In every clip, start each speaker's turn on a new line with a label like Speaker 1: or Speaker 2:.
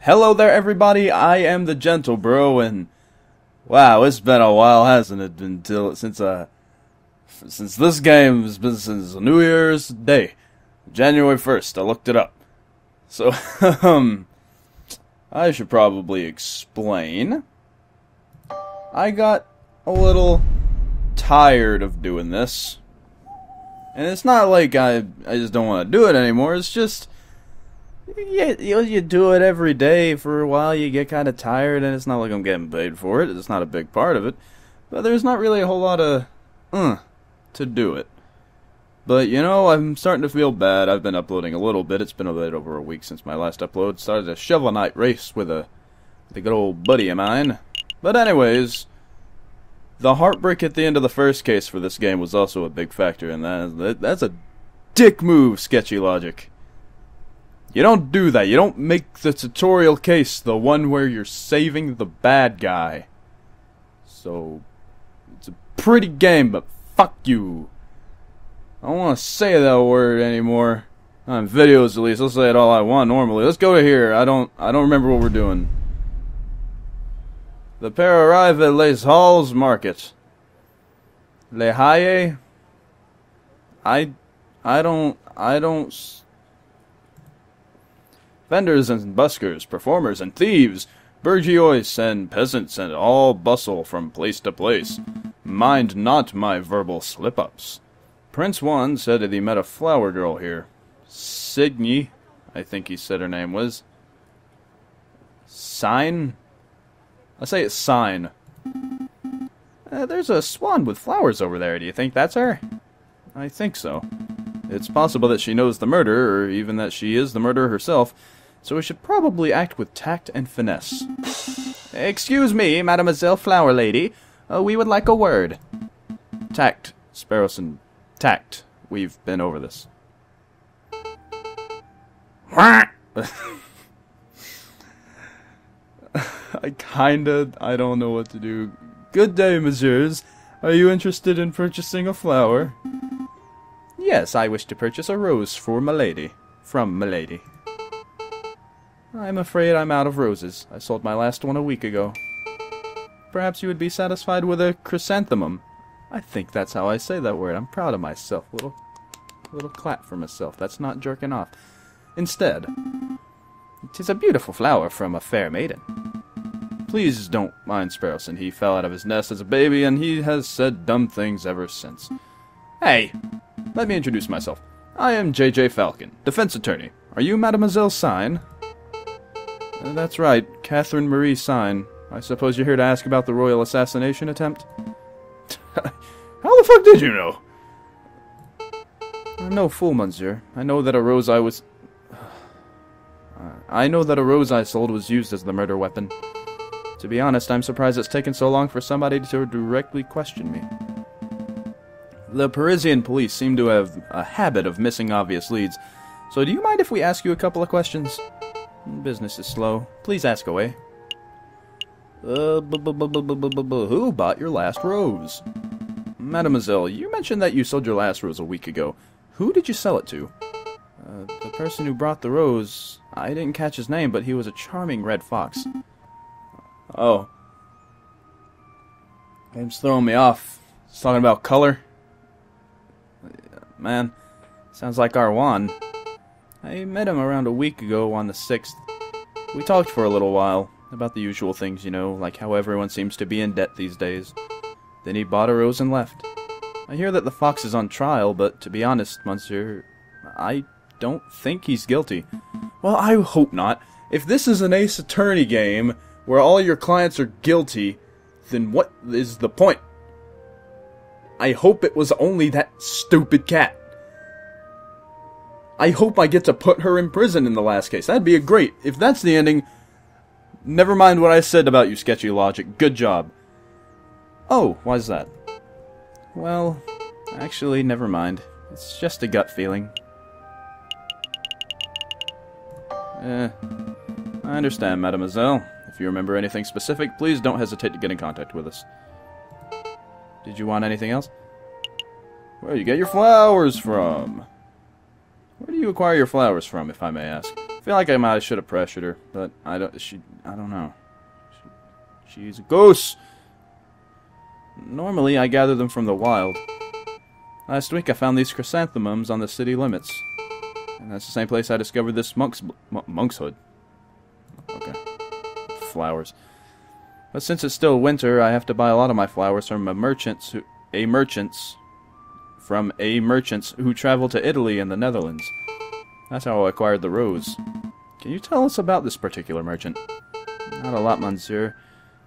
Speaker 1: Hello there, everybody. I am the TheGentlebro, and wow, it's been a while, hasn't it? Since this game has been since New Year's Day, January 1st. I looked it up. So, I should probably explain. I got a little tired of doing this, and it's not like I just don't want to do it anymore. It's just you do it every day for a while, you get kind of tired, and it's not like I'm getting paid for it. It's not a big part of it, but there's not really a whole lot of to do it. But you know, I'm starting to feel bad. I've been uploading a little bit. It's been a bit over a week since my last upload. Started a Shovel Knight race with a good old buddy of mine. But anyways, the heartbreak at the end of the first case for this game was also a big factor in that. That's a dick move, Sketchy Logic. You don't do that. You don't make the tutorial case the one where you're saving the bad guy. So, it's a pretty game, but fuck you. I don't want to say that word anymore. On videos, at least. I'll say it all I want normally. Let's go to here. I don't remember what we're doing. The pair arrive at Les Halles Market. Le Haye? I don't... Vendors and buskers, performers and thieves, bourgeois and peasants, and all bustle from place to place. Mind not my verbal slip-ups. Prince One said that he met a flower girl here. Signy, I think he said her name was. Sign? I say it's Sign. There's a swan with flowers over there. Do you think that's her? I think so. It's possible that she knows the murder, or even that she is the murderer herself, so we should probably act with tact and finesse. Excuse me, Mademoiselle Flower Lady. We would like a word. Tact, Sparrowson. Tact. We've been over this. I don't know what to do. Good day, messieurs. Are you interested in purchasing a flower? Yes, I wish to purchase a rose for milady. From milady. I'm afraid I'm out of roses. I sold my last one a week ago. Perhaps you would be satisfied with a chrysanthemum. I think that's how I say that word. I'm proud of myself. Little clap for myself. That's not jerking off. Instead, 'tis a beautiful flower from a fair maiden. Please don't mind Sparrowson. He fell out of his nest as a baby, and he has said dumb things ever since. Hey, let me introduce myself. I am J.J. Falcon, defense attorney. Are you Mademoiselle Sign? That's right, Catherine Marie Sign. I suppose you're here to ask about the royal assassination attempt? How the fuck did you know? I'm no fool, monsieur. I know that a rose I sold was used as the murder weapon. To be honest, I'm surprised it's taken so long for somebody to directly question me. The Parisian police seem to have a habit of missing obvious leads, so do you mind if we ask you a couple of questions? Business is slow. Please ask away. Who bought your last rose? Mademoiselle, you mentioned that you sold your last rose a week ago. Who did you sell it to? The person who brought the rose, I didn't catch his name, but he was a charming red fox. Oh. Game's throwing me off. It's talking about color. Man, sounds like our Juan. I met him around a week ago on the 6th. We talked for a little while, about the usual things, you know, like how everyone seems to be in debt these days. Then he bought a rose and left. I hear that the fox is on trial, but to be honest, monsieur, I don't think he's guilty. Well, I hope not. If this is an Ace Attorney game, where all your clients are guilty, then what is the point? I hope it was only that stupid cat. I hope I get to put her in prison in the last case. That'd be great. If that's the ending, never mind what I said about you, Sketchy Logic. Good job. Oh, why's that? Well, actually, never mind. It's just a gut feeling. I understand, mademoiselle. If you remember anything specific, please don't hesitate to get in contact with us. Did you want anything else? Where do you get your flowers from? Where do you acquire your flowers from, if I may ask? feel like I should have pressured her, but I don't know. She's a ghost. Normally, I gather them from the wild. Last week, I found these chrysanthemums on the city limits. And that's the same place I discovered this monk's hood. Okay. Flowers. But since it's still winter, I have to buy a lot of my flowers from merchants who travel to Italy and the Netherlands. That's how I acquired the rose. Can you tell us about this particular merchant? Not a lot, monsieur.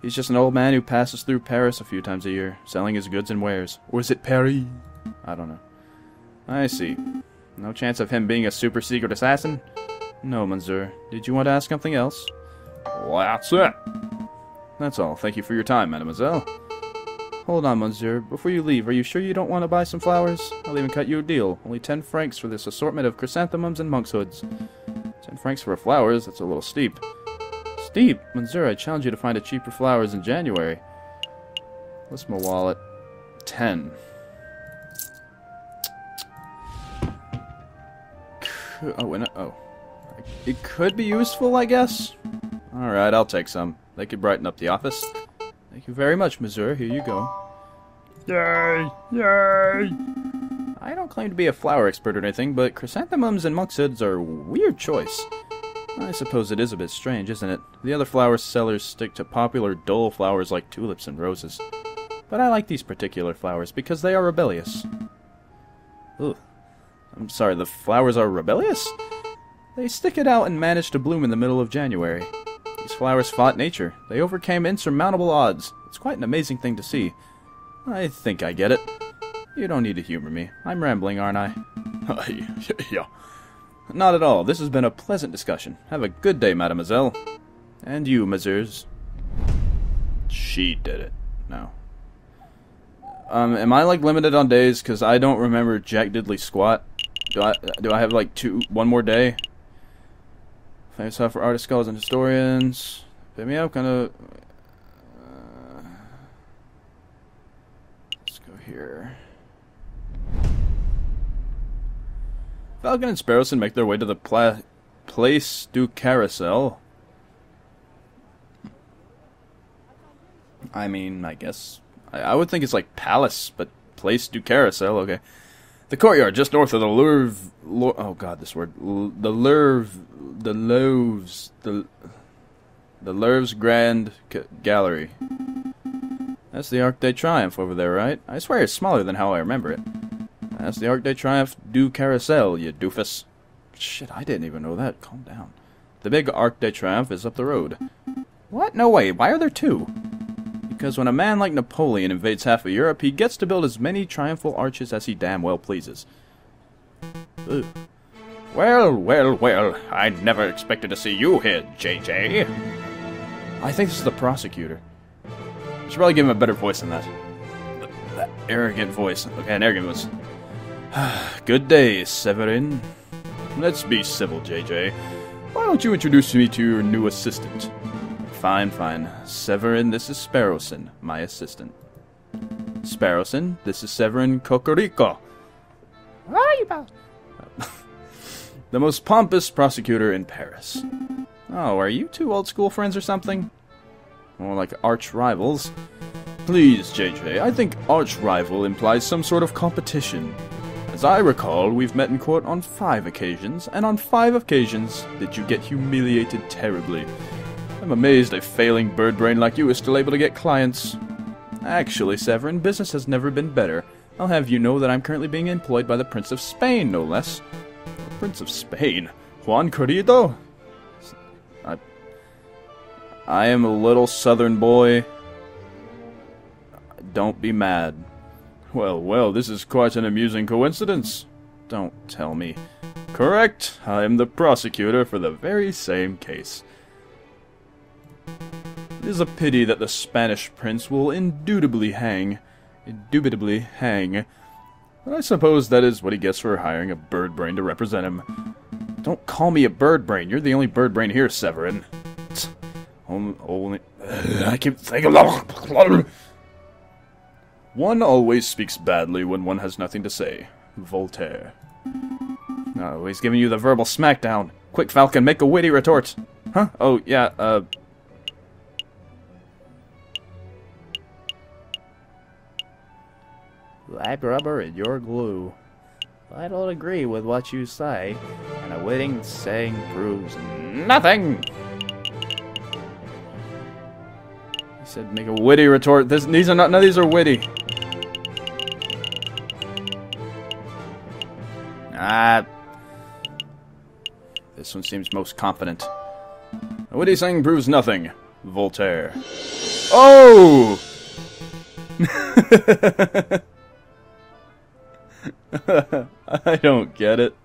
Speaker 1: He's just an old man who passes through Paris a few times a year, selling his goods and wares. Or is it Paris? I don't know. I see. No chance of him being a super secret assassin? No, monsieur. Did you want to ask something else? That's it. That's all. Thank you for your time, mademoiselle. Hold on, monsieur. Before you leave, are you sure you don't want to buy some flowers? I'll even cut you a deal. Only 10 francs for this assortment of chrysanthemums and monk's hoods. 10 francs for flowers? That's a little steep. Steep? Monsieur, I challenge you to find a cheaper flowers in January. What's my wallet? 10. Oh, wait, no. Oh. It could be useful, I guess. Alright, I'll take some. They could brighten up the office. Thank you very much, monsieur. Here you go. Yay! Yay! I don't claim to be a flower expert or anything, but chrysanthemums and monk's hoods are a weird choice. I suppose it is a bit strange, isn't it? The other flower sellers stick to popular, dull flowers like tulips and roses. But I like these particular flowers because they are rebellious. Ugh. I'm sorry, the flowers are rebellious? They stick it out and manage to bloom in the middle of January. These flowers fought nature. They overcame insurmountable odds. It's quite an amazing thing to see. I think I get it. You don't need to humor me. I'm rambling, aren't I? Yeah. Not at all. This has been a pleasant discussion. Have a good day, mademoiselle. And you, messieurs. She did it. No. Am I, like, limited on days? Because I don't remember Jack Diddley squat. Do I have, like, one more day? Famous for artists, scholars, and historians. Pick me up, kind of... let's go here. Falcon and Sparrowson make their way to the Place du Carousel. I mean, I guess... I would think it's like Palace, but Place du Carousel, okay. The courtyard just north of the oh god, this word. The Louvre's Grand Gallery. That's the Arc de Triomphe over there, right? I swear it's smaller than how I remember it. That's the Arc de Triomphe du Carousel, you doofus. Shit, I didn't even know that. Calm down. The big Arc de Triomphe is up the road. What? No way. Why are there two? Because when a man like Napoleon invades half of Europe, he gets to build as many triumphal arches as he damn well pleases. Ugh. Well, I never expected to see you here, JJ. I think this is the prosecutor. I should probably give him a better voice than that. That arrogant voice. Okay, an arrogant voice. Good day, Severin. Let's be civil, JJ. Why don't you introduce me to your new assistant? Fine. Severin, this is Sparrowson, my assistant. Sparrowson, this is Severin Cocorico. What are you about? The most pompous prosecutor in Paris. Oh, are you two old school friends or something? More like arch rivals. Please, JJ, I think arch rival implies some sort of competition. As I recall, we've met in court on 5 occasions, and on 5 occasions did you get humiliated terribly. I'm amazed a failing bird brain like you is still able to get clients. Actually, Severin, business has never been better. I'll have you know that I'm currently being employed by the Prince of Spain, no less. The Prince of Spain? Juan Querido? I am a little southern boy. Don't be mad. Well, this is quite an amusing coincidence. Don't tell me. Correct, I am the prosecutor for the very same case. It is a pity that the Spanish prince will indubitably hang. But I suppose that is what he gets for hiring a bird brain to represent him. Don't call me a bird brain. You're the only bird brain here, Severin. Only... I keep thinking... One always speaks badly when one has nothing to say. Voltaire. Oh, he's giving you the verbal smackdown. Quick, Falcon, make a witty retort. Huh? Oh, yeah, like rubber and your glue. I don't agree with what you say, and a witty saying proves nothing. He said make a witty retort. These are not, none of these are witty. This one seems most confident. A witty saying proves nothing. Voltaire. Oh! I don't get it.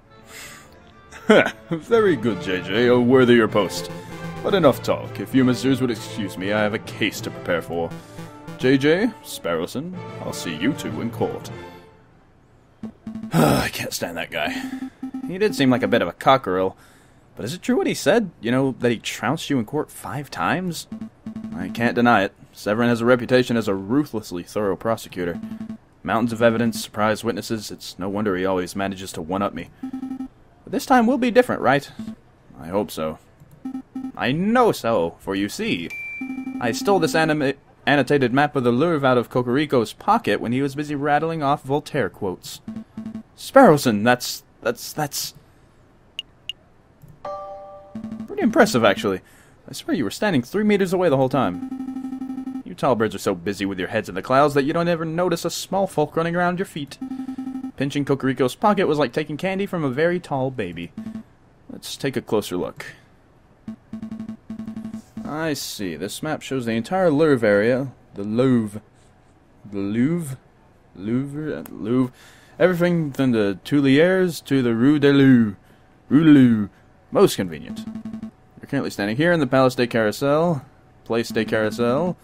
Speaker 1: Very good, JJ. A worthier post. But enough talk. If you messieurs would excuse me, I have a case to prepare for. JJ, Sparrowson, I'll see you two in court. I can't stand that guy. He did seem like a bit of a cockerel. But is it true what he said? You know, that he trounced you in court 5 times? I can't deny it. Severin has a reputation as a ruthlessly thorough prosecutor. Mountains of evidence, surprise witnesses, it's no wonder he always manages to one-up me. But this time will be different, right? I hope so. I know so, for you see, I stole this annotated map of the Louvre out of Cocorico's pocket when he was busy rattling off Voltaire quotes. Sparrowson, that's pretty impressive, actually. I swear you were standing 3 meters away the whole time. You tall birds are so busy with your heads in the clouds that you don't ever notice a small folk running around your feet. Pinching Cocorico's pocket was like taking candy from a very tall baby. Let's take a closer look. I see. This map shows the entire Louvre area. The Louvre. Everything from the Tuileries to the Rue de Louvre. Most convenient. You're currently standing here in the Place des Carousel,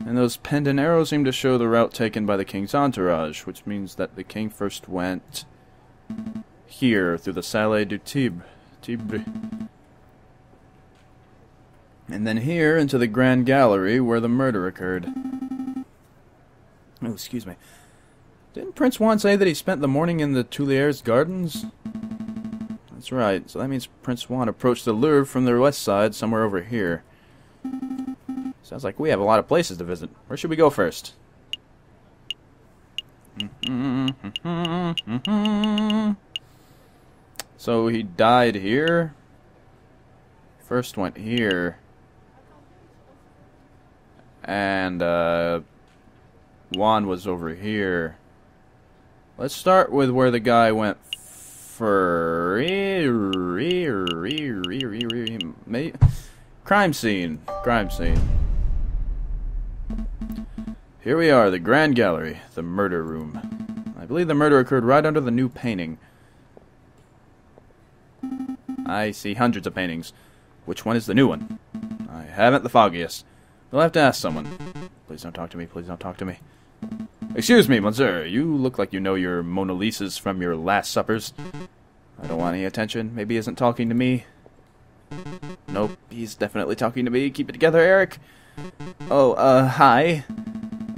Speaker 1: and those pendant arrows seem to show the route taken by the king's entourage, which means that the king first went here through the Salle du Tibre, and then here into the Grand Gallery where the murder occurred. Oh, excuse me. Didn't Prince Juan say that he spent the morning in the Tuileries Gardens? That's right, so that means Prince Juan approached the Louvre from the west side, somewhere over here. Sounds like we have a lot of places to visit. Where should we go first? So he died here. First went here. And, Juan was over here. Let's start with where the guy went Crime scene. Here we are, the Grand Gallery, the murder room. I believe the murder occurred right under the new painting. I see hundreds of paintings. Which one is the new one? I haven't the foggiest. We'll have to ask someone. Please don't talk to me, please don't talk to me. Excuse me, monsieur, you look like you know your Mona Lisas from your last suppers. I don't want any attention. Maybe he isn't talking to me. Nope, he's definitely talking to me. Keep it together, Eric. Oh, hi.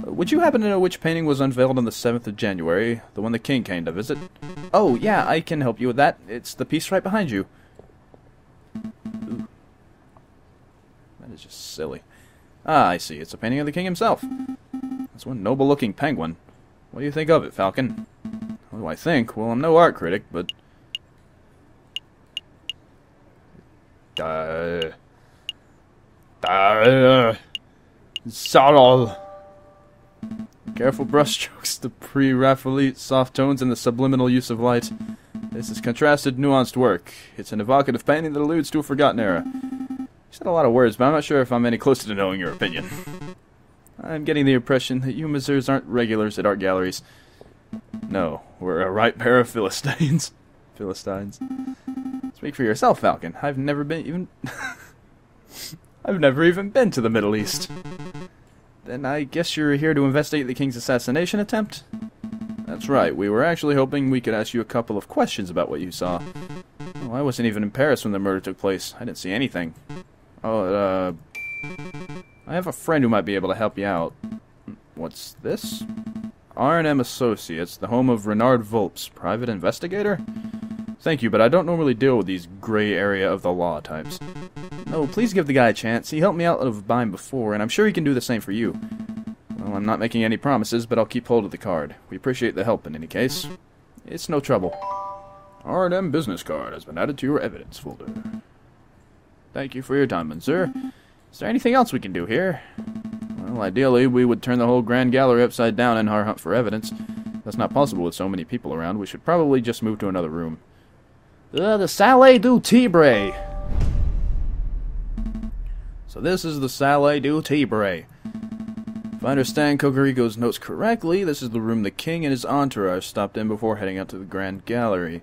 Speaker 1: Would you happen to know which painting was unveiled on the 7th of January? The one the king came to visit? Oh, yeah, I can help you with that. It's the piece right behind you. Ooh. That is just silly. Ah, I see. It's a painting of the king himself. That's one noble-looking penguin. What do you think of it, Falcon? What do I think? Well, I'm no art critic, but... Subtle. Careful brushstrokes, the pre-Raphaelite soft tones, and the subliminal use of light. This is contrasted, nuanced work. It's an evocative painting that alludes to a forgotten era. You said a lot of words, but I'm not sure if I'm any closer to knowing your opinion. I'm getting the impression that you messieurs aren't regulars at art galleries. No, we're a right pair of Philistines. Speak for yourself, Falcon. I've never even been to the Middle East. Then I guess you're here to investigate the king's assassination attempt? That's right. We were actually hoping we could ask you a couple of questions about what you saw. Oh, I wasn't even in Paris when the murder took place. I didn't see anything. Oh, I have a friend who might be able to help you out. What's this? R&M Associates, the home of Renard Volps, private investigator? Thank you, but I don't normally deal with these gray area of the law types. No, please give the guy a chance. He helped me out of a bind before, and I'm sure he can do the same for you. Well, I'm not making any promises, but I'll keep hold of the card. We appreciate the help in any case. It's no trouble. R&M business card has been added to your evidence folder. Thank you for your time, sir. Is there anything else we can do here? Well, ideally, we would turn the whole Grand Gallery upside down in our hunt for evidence. That's not possible with so many people around. We should probably just move to another room. The Salle du Tibre. So this is the Salle du Tibre. If I understand Cocorico's notes correctly, this is the room the king and his entourage stopped in before heading out to the Grand Gallery.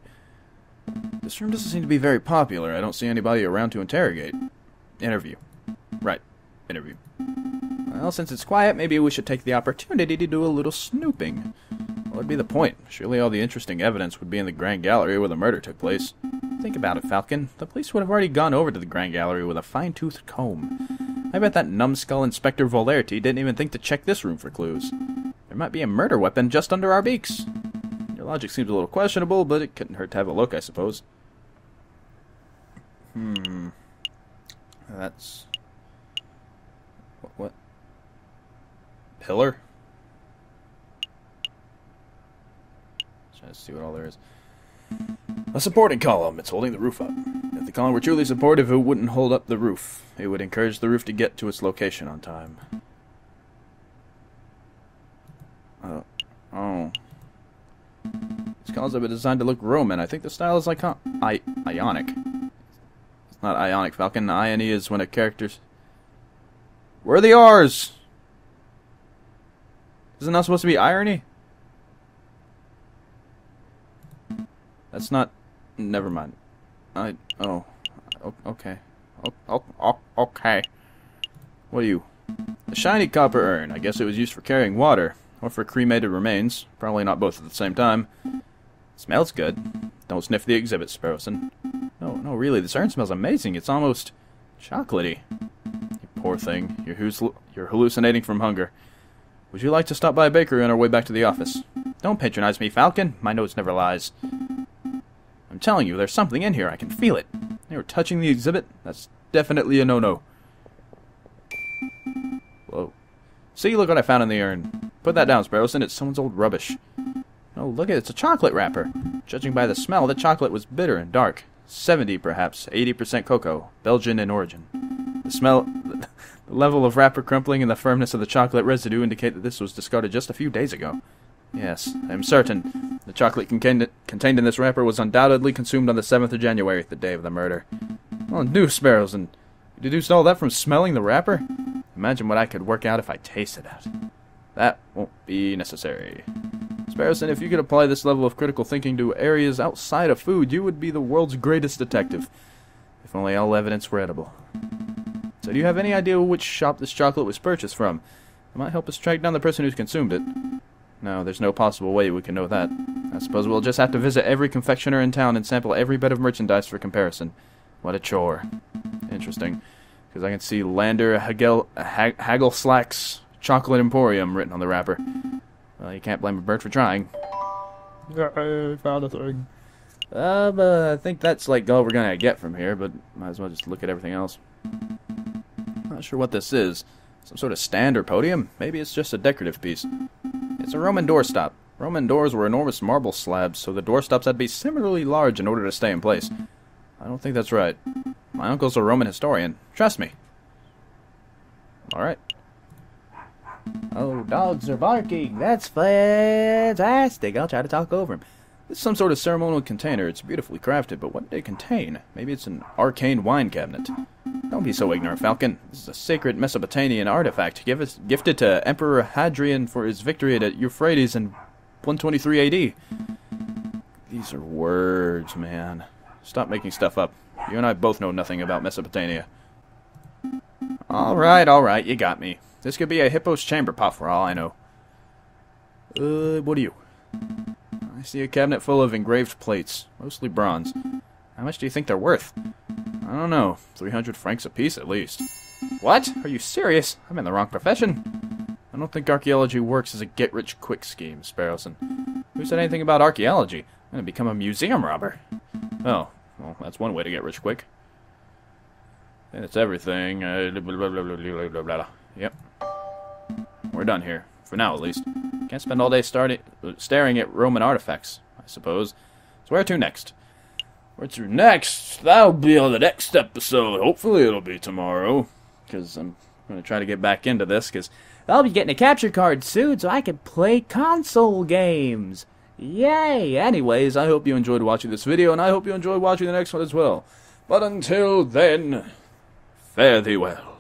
Speaker 1: This room doesn't seem to be very popular. I don't see anybody around to interrogate. Interview. Right. Interview. Well, since it's quiet, maybe we should take the opportunity to do a little snooping. What would be the point? Surely all the interesting evidence would be in the Grand Gallery where the murder took place. Think about it, Falcon. The police would have already gone over to the Grand Gallery with a fine-toothed comb. I bet that numbskull Inspector Volerty didn't even think to check this room for clues. There might be a murder weapon just under our beaks. Your logic seems a little questionable, but it couldn't hurt to have a look, I suppose. That's... What? Pillar? Trying to see what all there is. A supporting column. It's holding the roof up. If the column were truly supportive, it wouldn't hold up the roof. It would encourage the roof to get to its location on time. Oh. These columns have been designed to look Roman. I think the style is Ionic. It's not Ionic, Falcon. Iony is when a character's... Where are the R's? Isn't that supposed to be irony? That's not... Never mind. Oh. Okay. Okay. What are you? A shiny copper urn. I guess it was used for carrying water. Or for cremated remains. Probably not both at the same time. Smells good. Don't sniff the exhibit, Sparrowson. No, really. This urn smells amazing. It's almost... chocolatey. You poor thing. You're hallucinating from hunger. Would you like to stop by a bakery on our way back to the office? Don't patronize me, Falcon. My nose never lies. I'm telling you, there's something in here. I can feel it. You're touching the exhibit? That's definitely a no-no. Whoa. See, look what I found in the urn. Put that down, Sparrowson. It's someone's old rubbish. Oh, look at it. It's a chocolate wrapper. Judging by the smell, the chocolate was bitter and dark. 70, perhaps. 80% cocoa. Belgian in origin. The smell... the level of wrapper crumpling and the firmness of the chocolate residue indicate that this was discarded just a few days ago. Yes, I am certain. The chocolate contained in this wrapper was undoubtedly consumed on the 7th of January, the day of the murder. Oh, new sparrows, and you deduced all that from smelling the wrapper? Imagine what I could work out if I tasted it. That won't be necessary. Sparrowson, if you could apply this level of critical thinking to areas outside of food, you would be the world's greatest detective. If only all evidence were edible. So do you have any idea which shop this chocolate was purchased from? It might help us track down the person who's consumed it. No, there's no possible way we can know that. I suppose we'll just have to visit every confectioner in town and sample every bit of merchandise for comparison. What a chore. Interesting. Because I can see Lander Hagelslack's Chocolate Emporium written on the wrapper. Well, you can't blame a bird for trying. I found a thing. But I think that's like all we're gonna get from here, but might as well just look at everything else. Not sure what this is. Some sort of stand or podium? Maybe it's just a decorative piece. It's a Roman doorstop. Roman doors were enormous marble slabs, so the doorstops had to be similarly large in order to stay in place. I don't think that's right. My uncle's a Roman historian. Trust me. Alright. Oh, dogs are barking. That's fantastic. I'll try to talk over him. This is some sort of ceremonial container. It's beautifully crafted, but what did it contain? Maybe it's an arcane wine cabinet. Don't be so ignorant, Falcon. This is a sacred Mesopotamian artifact gifted to Emperor Hadrian for his victory at Euphrates in 123 AD. These are words, man. Stop making stuff up. You and I both know nothing about Mesopotamia. Alright, you got me. This could be a hippo's chamber pot for all I know. What are you? I see a cabinet full of engraved plates, mostly bronze. How much do you think they're worth? I don't know. 300 francs apiece at least. What? Are you serious? I'm in the wrong profession. I don't think archaeology works as a get-rich-quick scheme, Sparrowson. Who said anything about archaeology? I'm going to become a museum robber. Oh, well, that's one way to get rich quick. And it's everything. Yep. We're done here. For now, at least. Can't spend all day staring at Roman artifacts, I suppose. So where to next? Where to next? That'll be on the next episode. Hopefully it'll be tomorrow. Because I'm going to try to get back into this. Because I'll be getting a capture card soon so I can play console games. Yay! Anyways, I hope you enjoyed watching this video. And I hope you enjoyed watching the next one as well. But until then, fare thee well.